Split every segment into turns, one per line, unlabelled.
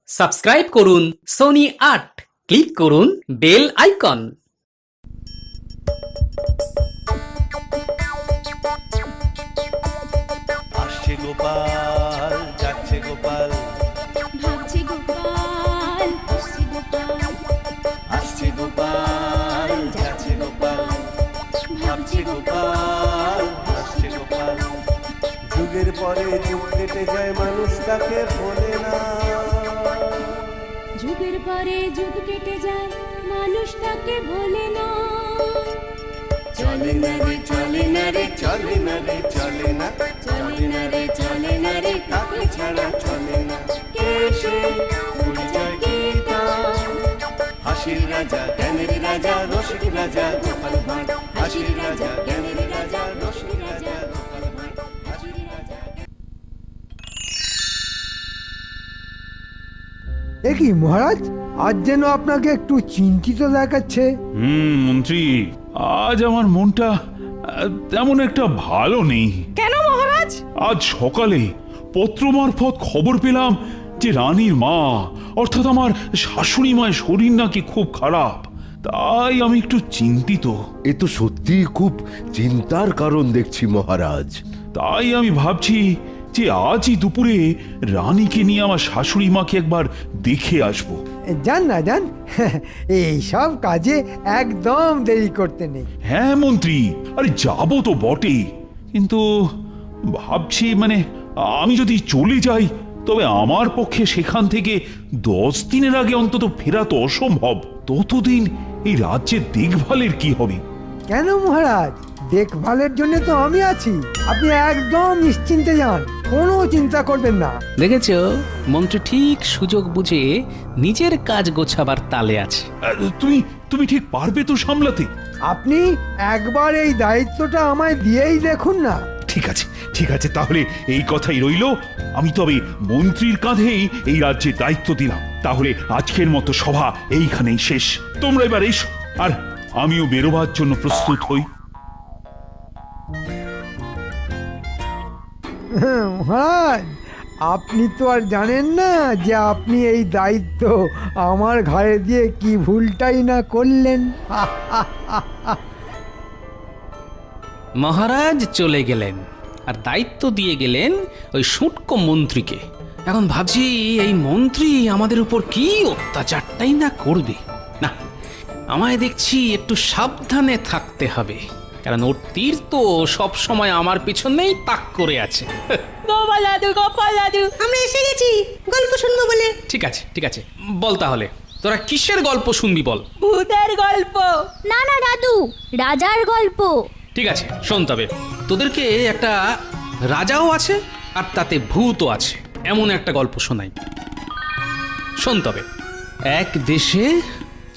Subscribe করুন Sony ৮, click করুন bell icon.
আসছে গোপাল, যাচ্ছে গোপাল,
ভাবছে গোপাল, আসছে গোপাল,
আসছে গোপাল, যাচ্ছে গোপাল, ভাবছে গোপাল, আসছে গোপাল। যুগের পরে যুগ কেটে যায়, মানুষ তাকে ভোলে না।
যুগের পরে যুগ কেটে যায়, মানুষ তাকে ভোলে না।
চলে না রে, চলে না রে, চলে না রে, চলে না, চলে না রে, চলে না রে, কাকে ছাড়া চলে না। কে সে পরিচয় কি তার? হাসির রাজা, জ্ঞানের রাজা, রসিক রাজা গোপাল ভাঁড়। হাসির রাজা, জ্ঞানের রাজা, রসিক রাজা গোপাল ভাঁড়। হাসির রাজা।
এ কি মহারাজ, আজ যেন আপনাকে একটু চিন্তিত দেখাচ্ছে।
মন্ত্রী, আজ আমার মনটা তেমন একটা ভালো নেই।
কেন মহারাজ?
আজ সকালে পত্র মারফত খবর পেলাম যে রানীর মা অর্থাৎ আমার শাশুড়ি মায়ের শরীর নাকি খুব খারাপ। তাই আমি একটু চিন্তিত।
এ তো সত্যি খুব চিন্তার কারণ দেখছি মহারাজ।
তাই আমি ভাবছি যে আজই দুপুরে রানীকে নিয়ে আমার শাশুড়ি মাকে একবার দেখে আসবো।
যান না যান, এই সব কাজে একদম দেরি করতে নেই।
হ্যাঁ মন্ত্রী, আরে যাবো তো বটেই, কিন্তু ভাবছি আমি যদি চলে যাই তবে আমার পক্ষে সেখান থেকে 10 দিনের আগে অন্তত ফেরা তো অসম্ভব। ততদিন এই রাজ্যের দেখভালের কি হবে?
কেন মহারাজ, দেখভালের জন্য তো আমি আছি। আপনি একদম নিশ্চিন্তে যান, কোনো চিন্তা করবেন না।
দেখেছ, মন্ত্রী ঠিক সুযোগ বুঝে নিজের কাজ গোছাবার তালে আছে।
তুমি ঠিক পারবে তো সামলাতে?
আপনি একবার এই দায়িত্বটা আমায় দিয়েই দেখুন না।
ঠিক আছে, ঠিক আছে, তাহলে এই কথাই রইলো। আমি তবে মন্ত্রীর কাঁধেই এই রাজ্যের দায়িত্ব দিলাম। তাহলে আজকের মতো সভা এইখানেই শেষ। তোমরা এবার এসো, আর আমিও বেরোবার জন্য প্রস্তুত হই।
মহারাজ, আপনি তো আর জানেন না যে আপনি এই দায়িত্ব আমার ঘাড়ে দিয়ে কি ভুলটাই না করলেন।
মহারাজ চলে গেলেন আর দায়িত্ব দিয়ে গেলেন ওই শুটকো মন্ত্রীকে। এখন ভাবছি এই মন্ত্রী আমাদের উপর কি অত্যাচারটাই না করবে। না, আমায় দেখছি একটু সাবধানে থাকতে হবে, কারণ ওর তীর তো সব সময় আমার পিছনেই তাক করে আছে।
গোপাল দাদু, গোপাল দাদু, আমরা এসে গেছি গল্প শুনবো বলে।
ঠিক আছে, ঠিক আছে, বল তাহলে তোরা কিসের গল্প শুনবি বল।
ভূতের গল্প।
না না দাদু, রাজার গল্প।
ঠিক আছে, শোন তবে। তোদেরকে একটা রাজাও আছে আর তাতে ভূতও আছে, এমন একটা গল্প শোনাই। শোন তবে। এক দেশে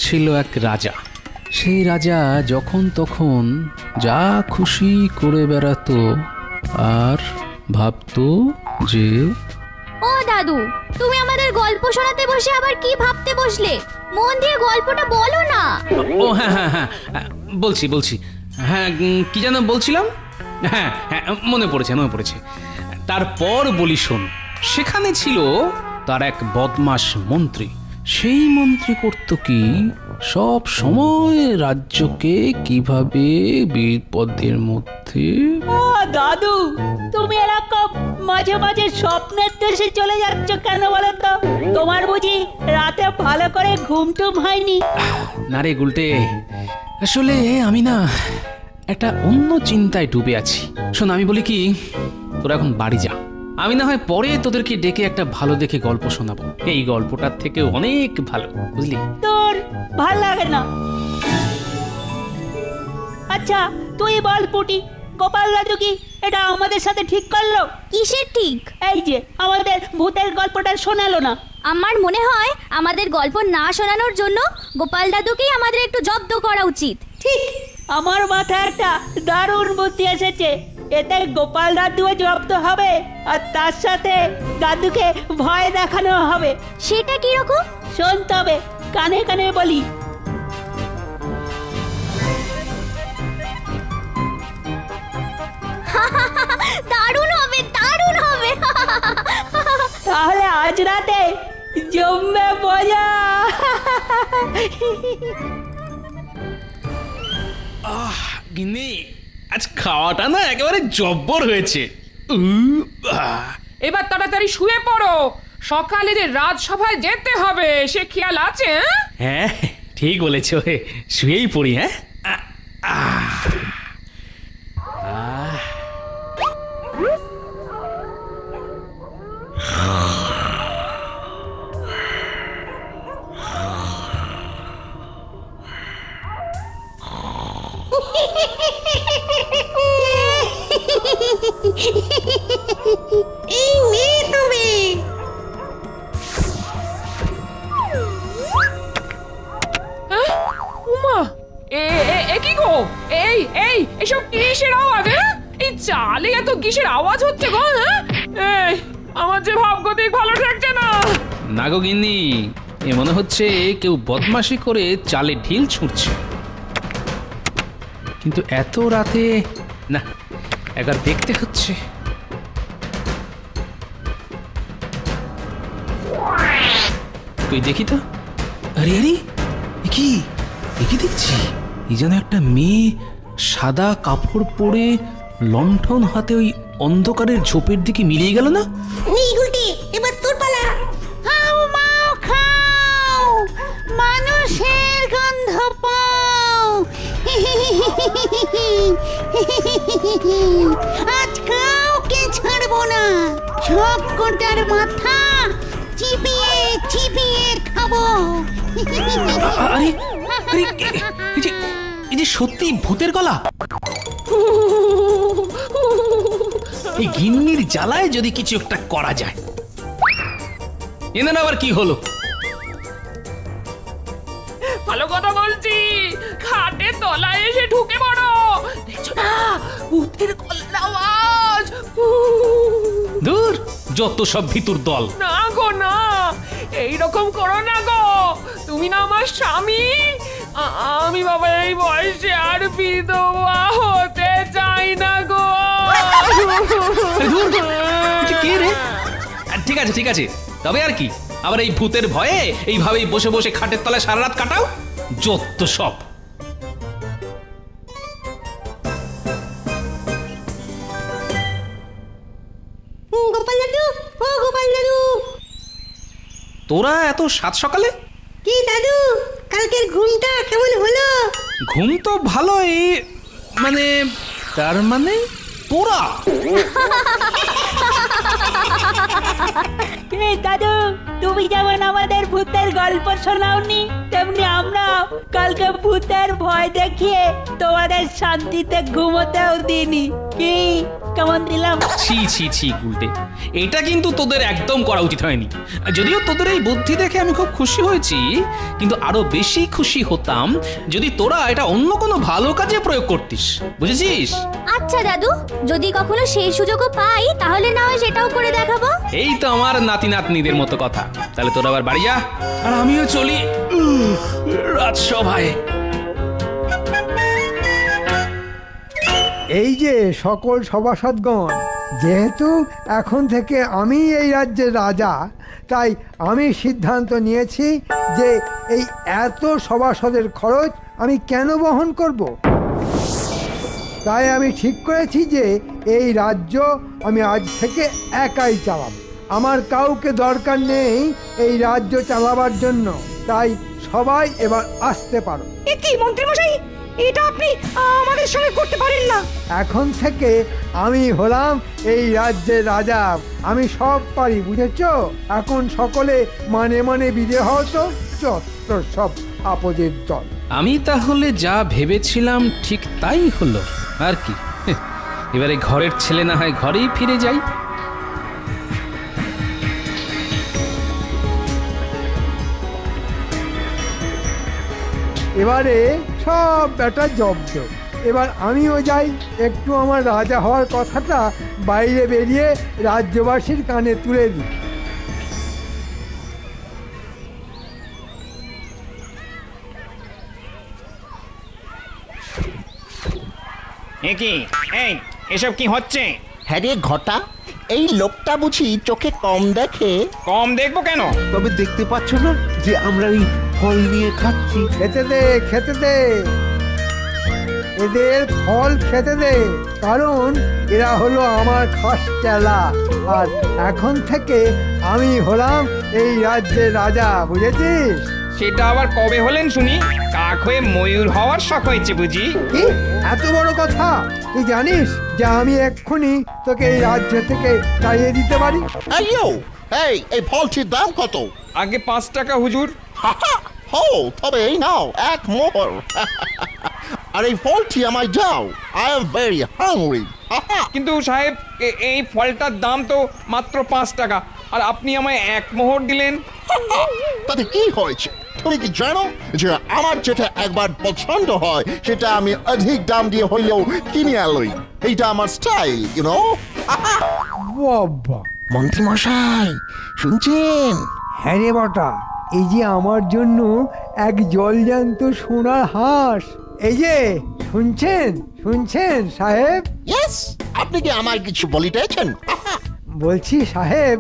ছিল এক রাজা। সেই রাজা যখন তখন যা খুশি করে বেড়াতো আর ভাবতো যে
ও দাদু, তুমি আমাদের গল্প শোনাতে বসে আবার কি ভাবতে বসলে? মন দিয়ে গল্পটা বলো না।
ও হ্যাঁ হ্যাঁ হ্যাঁ, বলছি বলছি। হ্যাঁ, কি যেন বলছিলাম? হ্যাঁ হ্যাঁ, মনে পড়েছে। তারপর বলি শোন। সেখানে ছিল তার এক বদমাশ মন্ত্রী। সেই মন্ত্রী করত কি, সব সময় রাজ্যকে কিভাবে বিপদের মধ্যে।
ও দাদু, তুমি এরকম মাঝে মাঝে স্বপ্নের দেশে চলে যাচ্ছ কেন বলো তো? তোমার বুঝি রাতে ভালো করে ঘুম টুম হয়নি?
না রে গুলটে, আসলে আমি না একটা অন্য চিন্তায় ডুবে আছি। শোন, আমি বলি কি, তোরা এখন বাড়ি যা। আমি না হয় পরে তোদেরকে ডেকে একটা ভালো দেখে গল্প শোনাবো। এই গল্পটার থেকে অনেক ভালো, বুঝলি?
তোর ভাল লাগে না? আচ্ছা তুই বল পুটি, গোপাল দাদু কি এটা আমাদের সাথে ঠিক করলো?
কিসের ঠিক?
এই যে আমাদের ভূতের গল্পটা শোনালো না।
আমার মনে হয় আমাদের গল্প না শোনানোর জন্য গোপাল দাদুকেই আমাদের একটু জব্দ করা উচিত।
ঠিক, আমার মাথায় একটা দারুণ বুদ্ধি এসেছে। এতে গোপাল দাদুও জব্দ হবে আর তার সাথে দাদুকে ভয় দেখানো হবে।
সেটা কি রকম?
শোন তবে, কানে কানে বলি।
দারুণ হবে, দারুণ হবে।
তাহলে আজ রাতে জমবে মজা।
গিন্নি আজ খাওয়াটা না একেবারে জব্বর হয়েছে।
এবার তাড়াতাড়ি শুয়ে পড়ো, সকালে যে রাজসভায় যেতে হবে সে খেয়াল আছে?
হ্যাঁ ঠিক বলেছ, শুয়েই পড়ি। হ্যাঁ
এই মেয়ে তুমি
উমা, এ কি গো? এসব কিসের আওয়াজ? এই চালে এত কিসের আওয়াজ হচ্ছে গো? এই আমার যে ভাবগতিক ভালো থাকছে না।
না গো গিন্নি, এ মনে হচ্ছে কেউ বদমাশি করে চালে ঢিল ছুঁড়ছে। কিন্তু এত রাতে না, একবার দেখতে হচ্ছে। কই দেখি তো। আরে আরে, কি দেখছি? এই যেন একটা মেয়ে সাদা কাপড় পরে লণ্ঠন হাতে ওই অন্ধকারের ঝোপের দিকে মিলিয়ে গেল না?
এই গুলটি, এবার তোর পালা।
খাও মাও খাও, মানুষের গন্ধ পাও।
আজ কাউকে ছাড়বো না, সব কটার মাথা চিবিয়ে চিবিয়ে খাবো।
আরে আরে, এই যে সত্যি ভূতের গলা। এই গিন্নির জ্বালায় যদি কিছু একটা করা যায়। এদের আবার কি হলো?
ভালো কথা বলছি, খাটের তলায় এসে ঢুকে পড়ো। দেখছো না ভূতের গলার আওয়াজ?
দূর, যত সব ভিতুর দল।
না গো না, এইরকম করো না গো। তুমি না আমার স্বামী। আমি বাবা এই বয়সে আর বিধবা হতে চাই না গো।
কে রে? ঠিক আছে ঠিক আছে, তবে আর কি, আবার এই ভূতের ভয়ে এইভাবেই বসে বসে খাটের তলায় সারা রাত কাটাও? যত সব।
গোপাল দাদু, ও গোপাল দাদু।
তোরা এত সাত সকালে?
কি দাদু, কালকের ঘুমটা কেমন হলো?
ঘুম তো ভালোই, মানে তার মানে তোরা
এই দাদু, তুমি যেমন আমাদের ভূতের গল্প শোনাওনি, তেমনি আমরা কালকে ভূতের ভয় দেখিয়ে তোমাদের শান্তিতে ঘুমোতেও দিনি। কি কেমন দিলাম?
ছি ছি ছি গুলটে, এটা কিন্তু তোদের একদম করা উচিত হয়নি। যদিও তোদের এই বুদ্ধি দেখে আমি খুব খুশি হয়েছি, কিন্তু আরো বেশি খুশি হতাম যদি তোরা এটা অন্য কোনো ভালো কাজে প্রয়োগ করতিস, বুঝেছিস?
আচ্ছা দাদু, যদি কখনো সেই সুযোগও পাই তাহলে না হয় সেটাও করে দেখাবো।
এই তো আমার নাতি নাতনিদের মতো কথা। তাহলে তোরা আবার বাড়ি যা, আর আমিও চলি রাজসভায়।
এই যে সকল সভাসদগণ, যেহেতু এখন থেকে আমি এই রাজ্যের রাজা, তাই আমি সিদ্ধান্ত নিয়েছি যে এই এত সভাসদের খরচ আমি কেন বহন করব। তাই আমি ঠিক করেছি যে এই রাজ্য আমি আজ থেকে একাই চালাবো। আমার কাউকে দরকার নেই এই রাজ্য চালাবার জন্য। তাই সবাই এবার আসতে পারো।
কি মন্ত্রী মশাই, এটা আপনি আমাদের সঙ্গে করতে পারেন না।
এখন থেকে আমি হলাম এই রাজ্যের রাজা, আমি সব পারি, বুঝেছো? এখন সকলে মানে মানে বিদে হও তো, যত সব আপদের দল।
আমি তাহলে যা ভেবেছিলাম ঠিক তাই হলো, আর কি। এবারে ঘরের ছেলে না হয় ঘরেই ফিরে যাই।
এবারে সব ব্যাটা জব্দ। এবার আমিও যাই, একটু আমার রাজা হওয়ার কথাটা বাইরে বেরিয়ে রাজ্যবাসীর কানে তুলে দিই।
একি এই এসব কি হচ্ছে?
হ্যাঁ রে ঘটা,
এই লোকটা বুঝি চোখে কম দেখে?
কম দেখবো কেন?
তবে দেখতে পাচ্ছ না যে আমরা এই ফল নিয়ে খাচ্ছি?
খেতে দে, খেতে দে, এদের ফল খেতে দে, কারণ এরা হলো আমার খাস চেলা। আর এখন থেকে আমি হলাম এই রাজ্যের রাজা, বুঝেছিস?
সেটা আবার কবে হলেন শুনি? কাক হয়ে ময়ূর হওয়ার শখ হয়েছে বুঝি?
কি এত বড় কথা? তুই জানিস যে আমি এক্ষুনি তোকে এই রাজ্য থেকে তাড়িয়ে দিতে পারি?
এই ফলটির দাম কত?
আগে 5 টাকা হুজুর।
হো, তবে এই নাও 1 মোহর। আর এই ফলটি আমায় দাও, আই এম ভেরি হাংরি।
কিন্তু সাহেব এই ফলটার দাম তো মাত্র 5 টাকা, আর আপনি আমায় 1 মোহর দিলেন।
তাতে কি হয়েছে? তুমি কি জানো যে আমার যেটা একবার পছন্দ হয় সেটা আমি অধিক দাম দিয়ে হইলেও কিনে আলোই? এইটা আমার স্টাইল, ইউ নো।
বাবা,
মন্ত্রী মশাই শুনছেন?
হ্যাঁ রে বটা, এই যে আমার জন্য এক জলজ্যান্ত সোনার হাঁস। এই যে শুনছেন, শুনছেন সাহেব?
ইয়েস, আপনি কি আমায় কিছু বলিতেছেন?
বলছি সাহেব,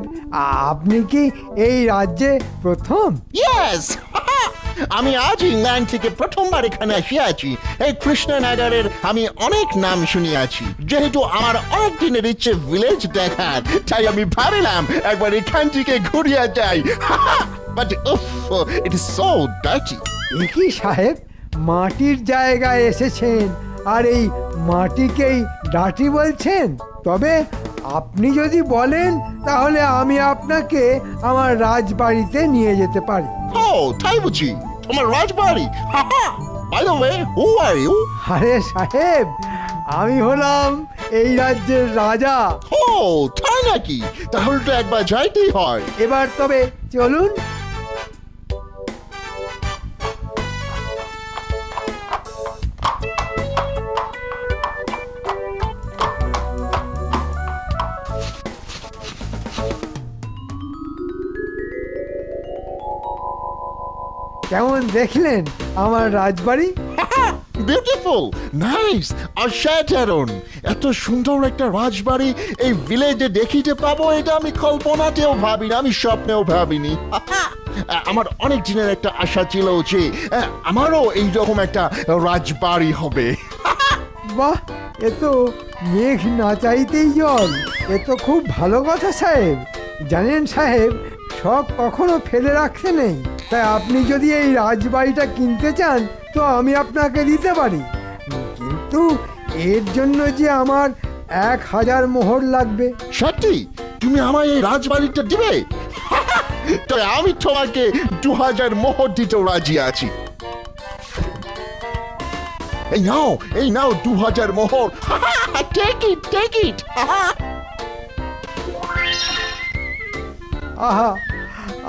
আপনি কি এই রাজ্যে প্রথম?
ইয়েস, আমি আজ ইংল্যান্ড থেকে প্রথমবার এখানে আসিয়াছি। এই কৃষ্ণনগরের আমি অনেক নাম শুনিয়াছি। যেহেতু আমার অনেক দিনের ইচ্ছে ভিলেজ দেখার, তাই আমি ভাবলাম একবার এখান থেকে ঘুরিয়া যাই। But it is so dirty.
কি সাহেব, মাটির জায়গায় এসেছেন আর এই মাটিকেই ডাটি বলছেন? তবে আপনি যদি বলেন তাহলে আমি আপনাকে আমার রাজবাড়িতে নিয়ে যেতে পারি।
ও তাই বুঝি? তোমার রাজবাড়ি? By the way, who are you?
আরে সাহেব, আমি হলাম এই রাজ্যের রাজা।
ও তাই নাকি? তাহলে তো একবার যাইতেই হয়।
এবার তবে চলুন। কেমন দেখলেন আমার রাজবাড়ি?
বিউটিফুল, নাইস, অসাধারণ। এত সুন্দর একটা রাজবাড়ি এই ভিলেজে দেখিতে পাবো এটা আমি কল্পনাতেও ভাবিনি, আমি স্বপ্নেও ভাবিনি। আমার অনেক দিনের একটা আশা ছিল যে আমারও এইরকম একটা রাজবাড়ি হবে।
বাহ, এ তো মেঘ না চাইতেই জল। এ তো খুব ভালো কথা সাহেব। জানেন সাহেব, শখ কখনো ফেলে রাখতে নেই। তাই আপনি যদি এই রাজবাড়িটা কিনতে চান তো আমি আপনাকে দিতে পারি, কিন্তু এর জন্য যে আমার 1000 মোহর লাগবে।
সত্যি তুমি আমায় এই রাজবাড়িটা দিবে? তাই আমি তোমাকে 2000 মোহর দিতেও রাজি আছি। এই নাও 2000 মোহর। Take it, take it.
আহা,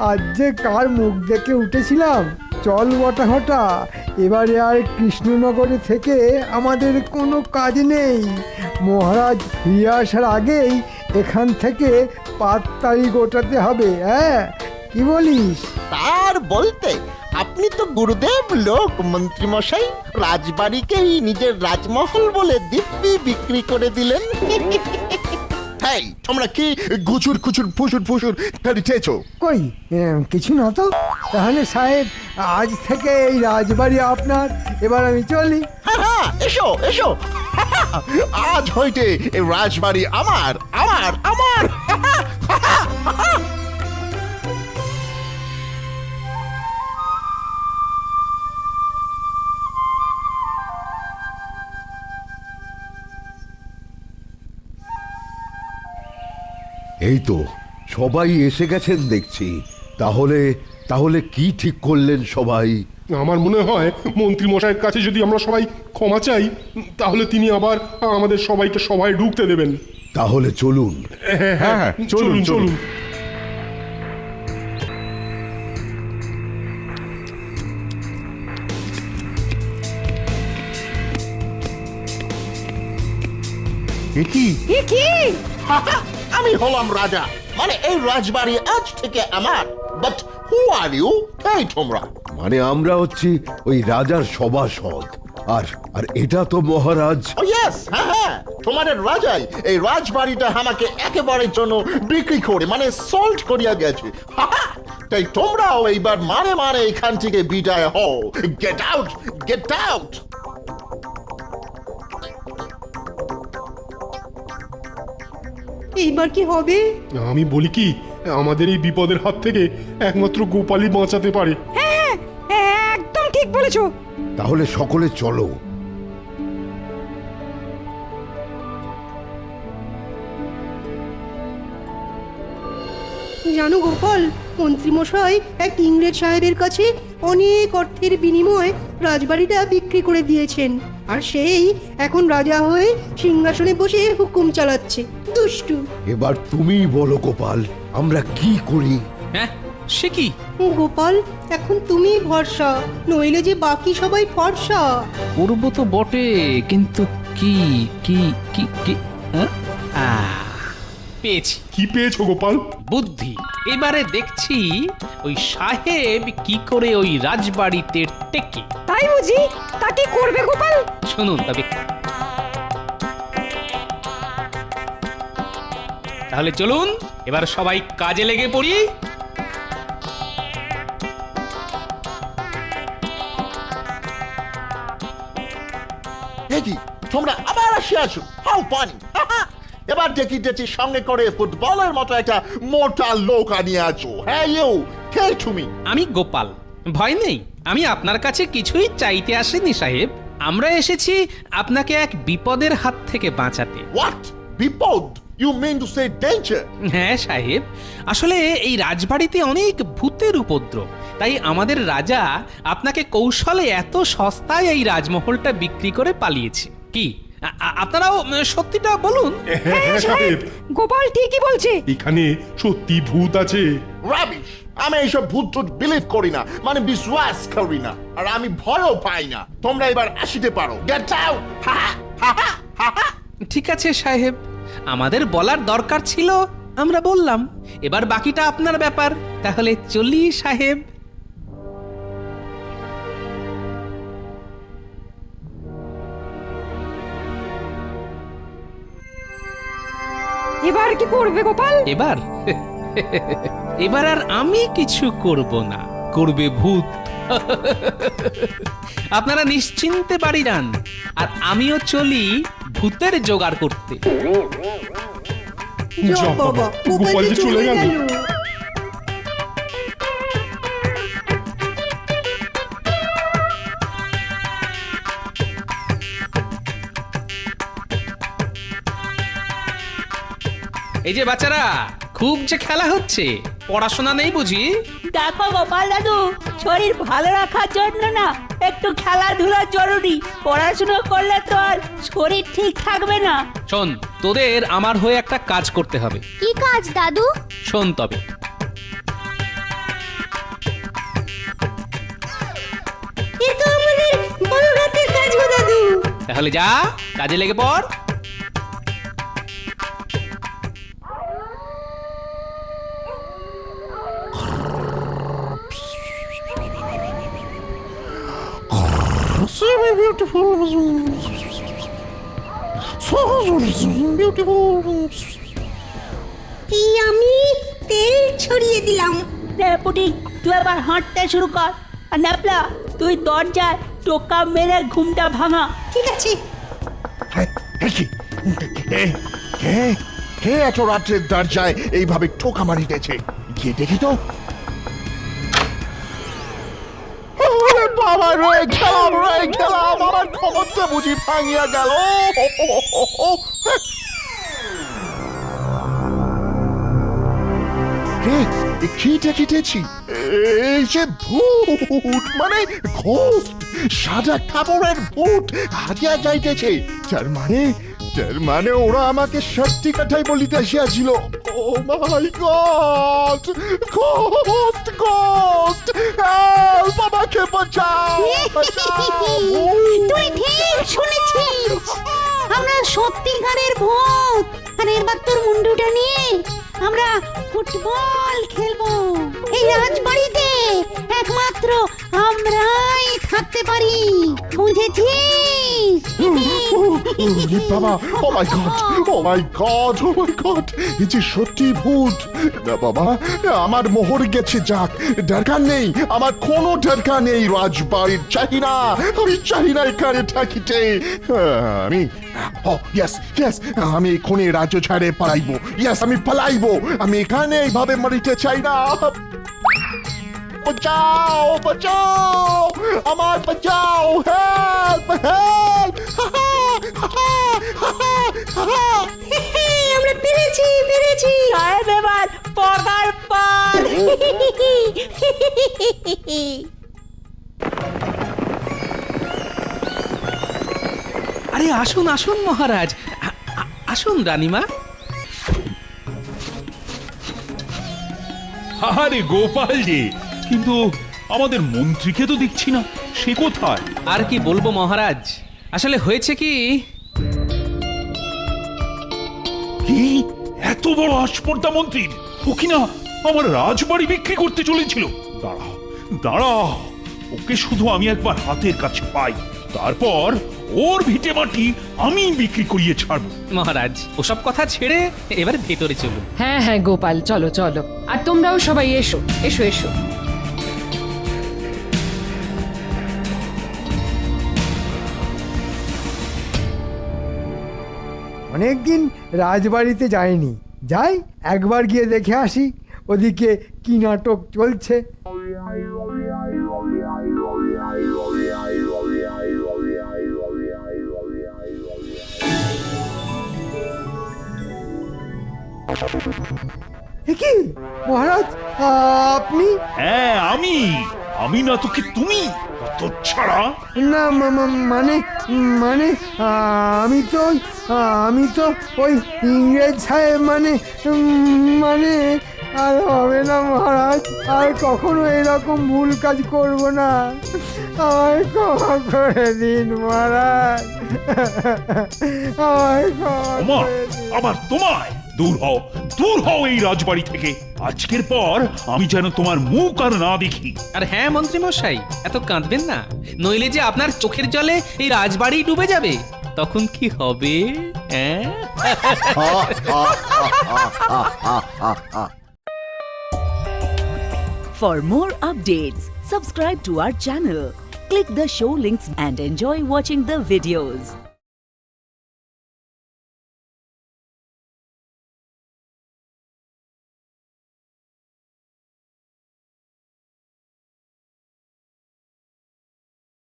আজ যে কার মুখ দেখে উঠেছিলাম। চল বটা ঘটা, এবারে আর কৃষ্ণনগরে থেকে আমাদের কোনো কাজ নেই। মহারাজ ফিরে আসার আগেই এখান থেকে পাততাড়ি গোটাতে হবে। হ্যাঁ, কি বলিস?
তার বলতে আপনি তো গুরুদেব লোক মন্ত্রী মশাই, রাজবাড়িকেই নিজের রাজমহল বলে দিব্যি বিক্রি করে দিলেন। হেই, তোমরা কি গুচুর খুচুর ফুসুর ফুসুর করিতেছো?
কই কিছু না তো। তাহলে সাহেব, আজ থেকে এই রাজবাড়ি আপনার। এবার আমি চলি।
হ্যাঁ, এসো এসো। আজ হইতে এই রাজবাড়ি আমার, আমার, আমার।
এই তো সবাই এসে গেছেন দেখছি। তাহলে তাহলে কি ঠিক করলেন সবাই?
আমার মনে হয় মন্ত্রী মশাইয়ের কাছে যদি আমরা সবাই ক্ষমা চাই তাহলে তিনি আবার আমাদের সবাইকে সবাই ঢুকতে দেবেন।
তাহলে চলুন।
হ্যাঁ, চলুন চলুন।
আমি হলাম রাজা, মানে এই রাজবাড়ি আজ থেকে আমার। But who are you? এই তোমরা?
মানে আমরা হচ্ছি ওই রাজার সভাসদ। আর আর এটা তো মহারাজ।
ও ইয়েস, হ্যাঁ, তোমাদের রাজাই এই রাজবাড়িটা আমাকে একেবারের জন্য বিক্রি করে মানে সল্ট করিয়া গেছে। তাই তোমরাও এইবার মানে মানে এখান থেকে বিদায় হও। Get out, get out.
এইবার কি হবে?
আমি বলি কি, আমাদের এই বিপদের হাত থেকে একমাত্র গোপালই বাঁচাতে পারে।
হ্যাঁ হ্যাঁ, একদম ঠিক বলেছো।
তাহলে সকলে চলো।
জানো গোপাল, মন্ত্রীমশাই এক ইংরেজ সাহেবের কাছে অনেক অর্থের বিনিময়ে রাজবাড়িটা বিক্রি করে দিয়েছেন, আর সেই এখন রাজা হয়ে সিংহাসনে বসে হুকুম চালাচ্ছে। দুষ্টু।
এবার তুমিই বলো গোপাল, আমরা কি করি?
হ্যাঁ, সে কি?
গোপাল, এখন তুমি ভরসা, নইলে যে বাকি সবাই ফর্সা।
করবো তো বটে, কিন্তু কি কি কি কি হ্যাঁ? পেয়েছি।
কি পেয়েছো গোপাল?
বুদ্ধি। এবারে দেখছি ওই সাহেব কি করে ওই রাজবাড়িতে টেকে।
তাই বুঝি? তা কি করবে গোপাল?
শুনুন তবে। তাহলে চলুন এবার সবাই কাজে লেগে পড়ি।
দেখি তোমরা আবার আসিয়াছো, হাউ পানি। এবার দেখি সঙ্গে করে ফুটবলের মতো একটা মোটা লোক আনিয়ে আছো। হ্যাঁ ইউ, কে তুমি?
আমি গোপাল, ভয় নেই। আমি আপনার কাছে কিছুই চাইতে আসিনি সাহেব, আমরা এসেছি আপনাকে এক বিপদের হাত থেকে বাঁচাতে।
হোয়াট বিপদ? You mean to say danger?
হ্যাঁ সাহেব, আসলে এই রাজবাড়িতে অনেক ভূতের উপদ্রব, তাই আমাদের রাজা আপনাকে কৌশলে এত সস্তায় এই রাজমহলটা বিক্রি করে পালিয়েছে। কি আপনারাও সত্যিটা বলুন?
হ্যাঁ সাহেব,
গোপাল ঠিকই বলছে।
এখানে সত্যি ভূত আছে।
রাবিশ! আমি এইসব ভূত টুত বিলিভ করি না, মানে বিশ্বাস করি না, আর আমি ভয়ও পাই না। তোমরা এবার আসিতে পারো। Get out!
ঠিক আছে সাহেব, আমাদের বলার দরকার ছিল, আমরা বললাম। এবার বাকিটা আপনার ব্যাপার। তাহলে চলি সাহেব।
এবার কি করবে গোপাল?
এবার এবার আর আমি কিছু করব না, করবে ভূত। আপনারা নিশ্চিন্তে বাড়ি যান, আর আমিও চলি ভূতের জোগাড় করতে।
যা বাবা, গোপাল যে চলে গেল।
এই যে বাচ্চারা, খুব যে খেলা হচ্ছে, পড়াশোনা নেই বুঝি?
দেখো গোপাল দাদু, শরীর ভালো রাখার জন্য না একটু খেলাধুলা জরুরি। পড়াশোনা করলে তো আর শরীর ঠিক থাকবে না।
শোন, তোদের আমার হয়ে একটা কাজ করতে হবে।
কি কাজ দাদু?
শোন তবে।
এ তো আমাদের বড় রাতের কাজ গো দাদু।
তাহলে যা, কাজে লেগে পড়।
So beautiful. So beautiful.
এই আমি তেল ছড়িয়ে দিলাম।
পুটি, তুই আবার হাঁটতে শুরু কর। আর ন্যাপলা, তুই দরজায় টোকা মেরে ঘুমটা ভাঙা।
ঠিক আছে।
কে এত রাত্রের দরজায় এইভাবে টোকা মারিতেছে? গিয়ে দেখি তো। বাবা রে, খেলাম আমার ক্ষমতা বুঝি ভাঙিয়া গেল। কি দেখিতেছি? এই যে ভূত, মানে ঘোস্ট, সাদা কাপড়ের ভূত হারিয়া যাইতেছে। তার মানে ওরা আমাকে সত্যি কথাই বলিতে আসিয়াছিল। ও মাই গড! Ghost, ghost! হেল্প! আমাকে বাঁচাও!
তুই ঠিক শুনেছিস, আমরা সত্যিকারের ভূত। আর এবার তোর মুন্ডুটা নিয়ে আমরা ফুটবল খেলবো। এই রাজবাড়িতে একমাত্র আমরাই থাকতে পারি, বুঝেছিস?
বাবা, ও মাই গড, ও মাই গড, ও মাই গড, এই যে সত্যি ভূত। না বাবা, আমার মোহর গেছে, যাক, দরকার নেই, আমার কোনো দরকার নেই রাজবাড়ির, চাই না, আমি চাই না এখানে থাকিতে। আমি ইয়েস ইয়েস, আমি এক্ষুনি রাজ্য ছাড়ে পালাইবো, ইয়েস আমি পালাইবো, আমি এখানে এইভাবে মরিতে চাই না। বাঁচাও, বাঁচাও, আমার বাঁচাও, হেল্প, হেল্প।
আমরা পেরেছি, পেরেছি।
সাহেব এবার পগার পর।
আরে আসুন আসুন মহারাজ, আসুন রানীমা।
আরে গোপাল যে, কিন্তু আমাদের মন্ত্রীকে তো দেখছি না, সে কোথায়?
আর কি বলবো মহারাজ, আসলে হয়েছে কি,
কি এত বড় আস্পর্ধা মন্ত্রীর? ও কিনা আমার রাজবাড়ি বিক্রি করতে চলেছিল। দাঁড়াও দাঁড়াও, ওকে শুধু আমি একবার হাতের কাছে পাই, তারপর ওর ভিটে মাটি আমি বিক্রি করিয়ে ছাড়বো।
মহারাজ ওসব কথা ছেড়ে এবার ভেতরে চলুন।
হ্যাঁ হ্যাঁ গোপাল, চলো চলো, আর তোমরাও সবাই এসো এসো এসো।
অনেকদিন রাজবাড়িতে যাইনি, যাই একবার গিয়ে দেখে আসি ওদিকে কি নাটক চলছে। এ কি মহারাজ, আপনি?
হ্যাঁ আমি না তোকে তুমি, তো ছাড়া।
না মানে মানে আমি তো ওই ইংরেজ সাহেব, মানে আর হবে না মহারাজ, আর কখনো এরকম ভুল কাজ করব না, আমায় ক্ষমা করে দিন মহারাজ, আমায় ক্ষমা করে দিন।
আবার তোমায়? দূর হও এই রাজবাড়ি থেকে, আজকের পর আমি যেন তোমার মুখ আর না দেখি।
আর হ্যাঁ মন্ত্রী মশাই, এত কাঁদবেন না, নইলে যে আপনার চোখের জলে এই রাজবাড়ি ডুবে যাবে, তখন কি হবে?
For more updates, subscribe to our channel, click the show links and enjoy watching the videos.